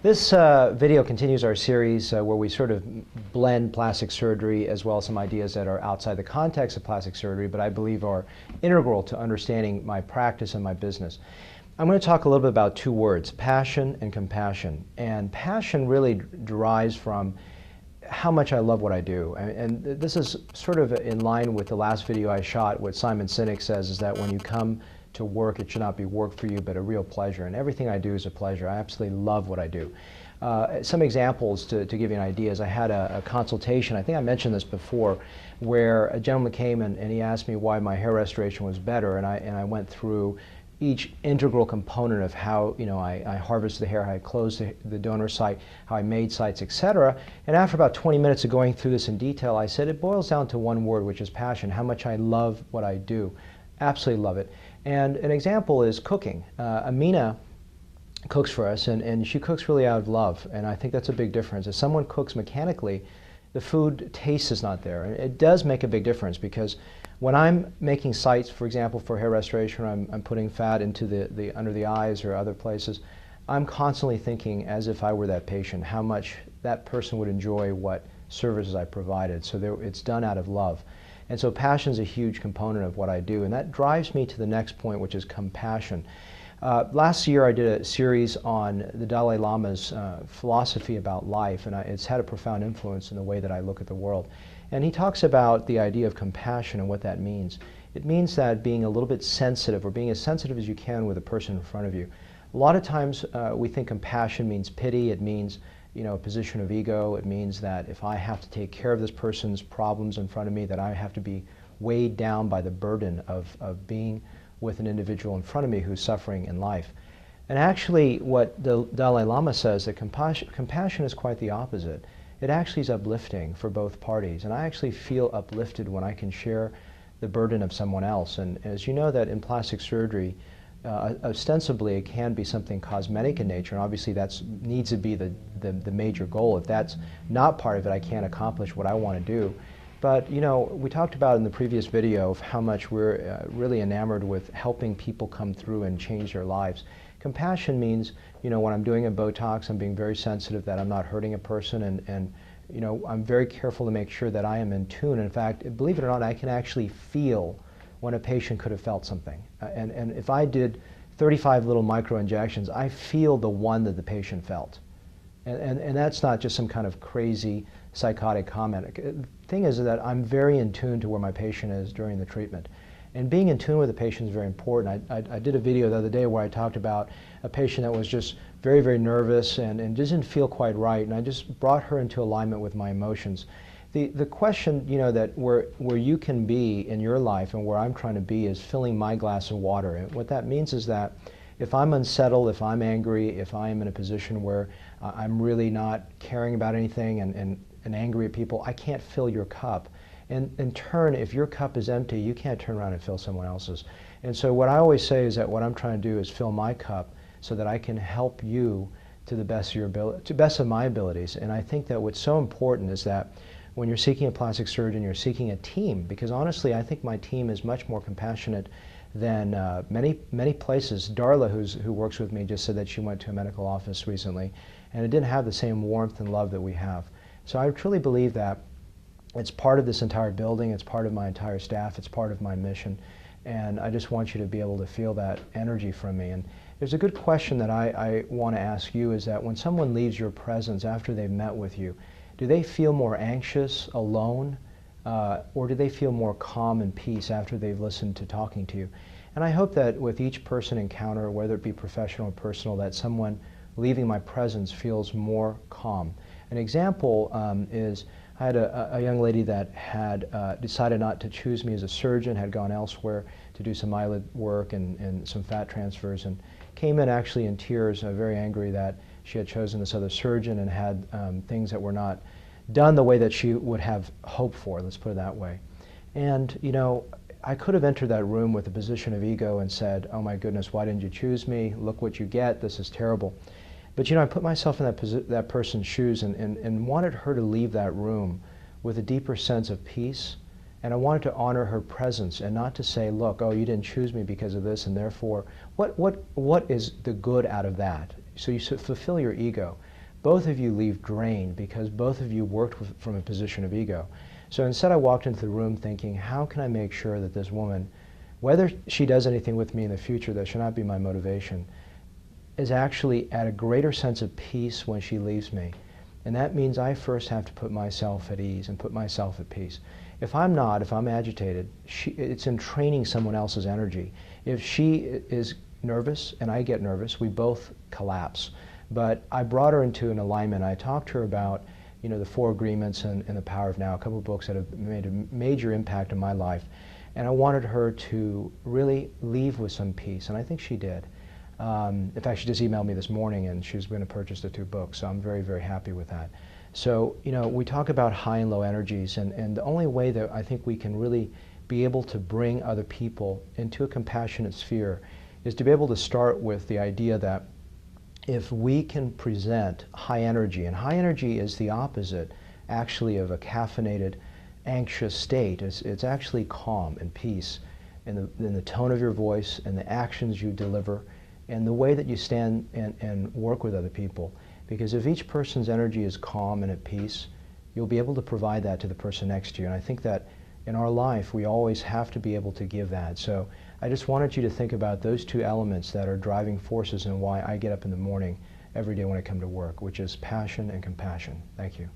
This video continues our series where we sort of blend plastic surgery as well as some ideas that are outside the context of plastic surgery, but I believe are integral to understanding my practice and my business. I'm going to talk a little bit about two words, passion and compassion. And passion really derives from how much I love what I do. And this is sort of in line with the last video I shot. What Simon Sinek says is that when you come to work, it should not be work for you, but a real pleasure. And everything I do is a pleasure. I absolutely love what I do. Some examples to give you an idea is I had a consultation, I think I mentioned this before, where a gentleman came and he asked me why my hair restoration was better, and I went through each integral component of how I harvest the hair, how I close the donor site, how I made sites, etc. And after about 20 minutes of going through this in detail, I said it boils down to one word, which is passion, how much I love what I do. Absolutely love it. And an example is cooking. Amina cooks for us, and she cooks really out of love, and I think that's a big difference. If someone cooks mechanically, the food taste is not there. And it does make a big difference, because when I'm making sites, for example, for hair restoration, I'm putting fat into the under the eyes or other places, I'm constantly thinking, as if I were that patient, how much that person would enjoy what services I provided. So it's done out of love. And so passion is a huge component of what I do, and that drives me to the next point, which is compassion. Last year I did a series on the Dalai Lama's philosophy about life, and it's had a profound influence in the way that I look at the world. And he talks about the idea of compassion and what that means. It means that being a little bit sensitive, or being as sensitive as you can with the person in front of you. A lot of times we think compassion means pity. It means a position of ego. It means that if I have to take care of this person's problems in front of me, that I have to be weighed down by the burden of being with an individual in front of me who's suffering in life. And actually what the Dalai Lama says, that compassion is quite the opposite. It actually is uplifting for both parties. And I actually feel uplifted when I can share the burden of someone else. And as you know, that in plastic surgery, ostensibly it can be something cosmetic in nature, and obviously that needs to be the major goal. If that's not part of it, I can't accomplish what I want to do. But we talked about in the previous video of how much we're really enamored with helping people come through and change their lives. Compassion means, when I'm doing a Botox, I'm being very sensitive that I'm not hurting a person, and I'm very careful to make sure that I am in tune. In fact, believe it or not, I can actually feel when a patient could have felt something. And if I did 35 little micro injections, I feel the one that the patient felt. And that's not just some kind of crazy psychotic comment. The thing is that I'm very in tune to where my patient is during the treatment. And being in tune with the patient is very important. I did a video the other day where I talked about a patient that was just very, very nervous and didn't feel quite right, and I just brought her into alignment with my emotions. The question, that where you can be in your life and where I'm trying to be is filling my glass of water. And what that means is that if I'm unsettled, if I'm angry, if I'm in a position where I'm really not caring about anything and angry at people, I can't fill your cup. And in turn, if your cup is empty, you can't turn around and fill someone else's. And so what I always say is that what I'm trying to do is fill my cup so that I can help you to the best of your ability, to the best of my abilities. And I think that what's so important is that when you're seeking a plastic surgeon, you're seeking a team, because honestly, I think my team is much more compassionate than many places. Darla, who works with me, just said that she went to a medical office recently, and it didn't have the same warmth and love that we have. So I truly believe that it's part of this entire building, it's part of my entire staff, it's part of my mission, and I just want you to be able to feel that energy from me. And there's a good question that I want to ask you, is that when someone leaves your presence after they've met with you, do they feel more anxious, alone, or do they feel more calm and peace after they've listened to talking to you? And I hope that with each person encounter, whether it be professional or personal, that someone leaving my presence feels more calm. An example is I had a young lady that had decided not to choose me as a surgeon, had gone elsewhere to do some eyelid work and some fat transfers, and came in actually in tears, very angry that she had chosen this other surgeon and had things that were not done the way that she would have hoped for, let's put it that way. And I could have entered that room with a position of ego and said, oh my goodness, why didn't you choose me? Look what you get, this is terrible. But I put myself in that person's shoes and wanted her to leave that room with a deeper sense of peace. And I wanted to honor her presence and not to say, look, oh, you didn't choose me because of this, and therefore, what is the good out of that? So you fulfill your ego. both of you leave drained because both of you worked from a position of ego. So instead I walked into the room thinking, how can I make sure that this woman, whether she does anything with me in the future, that should not be my motivation, is actually at a greater sense of peace when she leaves me. And that means I first have to put myself at ease and put myself at peace. If I'm not, if I'm agitated, it's in training someone else's energy. If she is nervous and I get nervous, we both collapse. But I brought her into an alignment. I talked to her about, you know, the 4 agreements and the power of now, a couple of books that have made a major impact in my life. And I wanted her to really leave with some peace, and I think she did. In fact, she just emailed me this morning and she was going to purchase the 2 books, so I'm very, very happy with that. So, you know, we talk about high and low energies, and the only way that I think we can really be able to bring other people into a compassionate sphere is to be able to start with the idea that if we can present high energy, and high energy is the opposite actually of a caffeinated, anxious state. It's actually calm and peace in the tone of your voice and the actions you deliver and the way that you stand and work with other people. Because if each person's energy is calm and at peace, you'll be able to provide that to the person next to you. And I think that in our life, we always have to be able to give that. So I just wanted you to think about those 2 elements that are driving forces and why I get up in the morning every day when I come to work, which is passion and compassion. Thank you.